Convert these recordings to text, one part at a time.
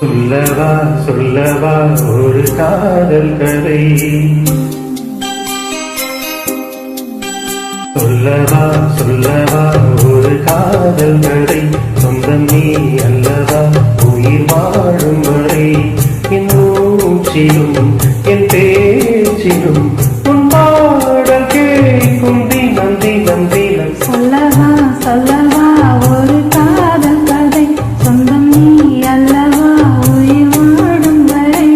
சொல்லவா சொல்லவா ஒரு காதல் கதை, சொல்லவா சொல்லவா ஒரு காதல் கதை, சொந்தம் நீ அல்லவா உயிர் வாழும் வரை, என் மூச்சிலும் என் பேச்சிலும் உன் பாடல் கேட்கும் தினம் தினம் தினம். சொல்லவா சொல்லவா ஒரு காதல் கதை, சொந்தம் நீ அல்லவா உயிர் வாழும் வரை.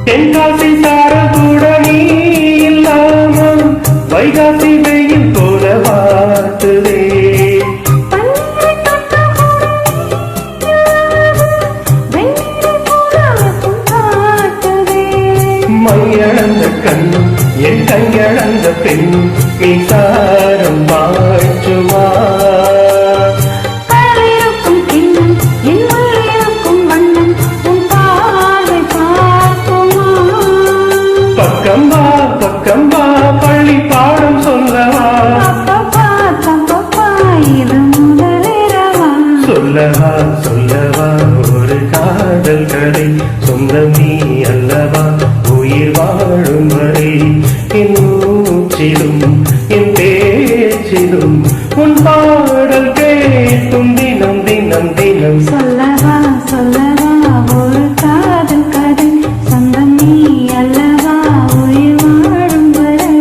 தென்காசி சாரல் கூட நீ இல்லாமல் வைகாசி வெயில் போல வாட்டுதே, மையளந்த கண் என் கையளந்த பெண் நீ சாரம் பாய்ச்சுமா, பக்கம்பா பக்கம்பா பள்ளி பாடம் சொல்லவா, சொல்லவா சொல்லவா ஒரு காதல் கதை, சொந்தம் நீ அல்லவா உயிர் வாழும் வரை, என் மூச்சிலும் என் பேச்சிலும் உன் பாடல் கேட்கும் தினம் தினம் தினம். சொல்லவா சொல்லவா ஒரு காதல் கதை, சொந்தம் நீ அல்லவா உயிர் வாழும் வரை.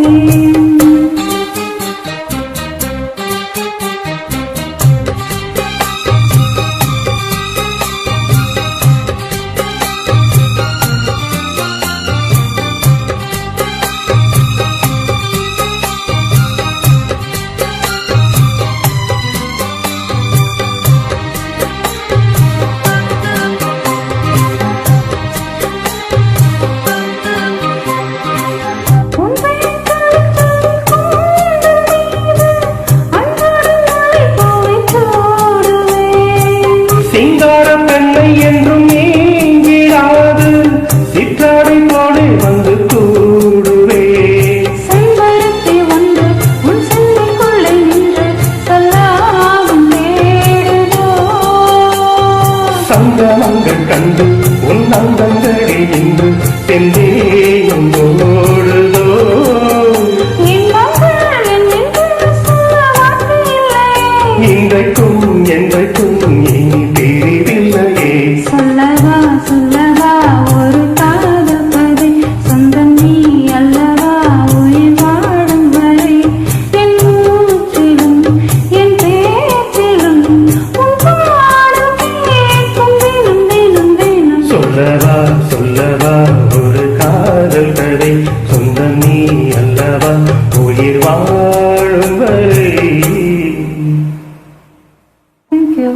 சிங்காரம் பெண்ணை என்றும் நீங்கிடாது, சிற்றாடை போல வந்து கூடுவே, செம்பருத்தி ஒன்று உன் செல்லைக்குள்ளே நின்று சொல்லாகும் தேடுதோ, சங்கமங்கள் கண்டு உன் அங்கங்களே இன்று செந்தேயும் ஓடுதோ, இன்றைக்கும் என்றைக்கும் இனி பிரிவில்லையே. சொல்லவா சொல்லவா ஒரு காதல் கதை, சொந்தம் நீ அல்லவா உயிர் வாழும் வரை, என் மூச்சிலும் என் பேச்சிலும் உன் பாடல் கேட்கும் தினம் தினம் தினம். சொல்லவா சொல்லவா ஒரு காதல் கதை, சொந்தம் நீ அல்லவா உயிர் வாழும் வரை. Thank you.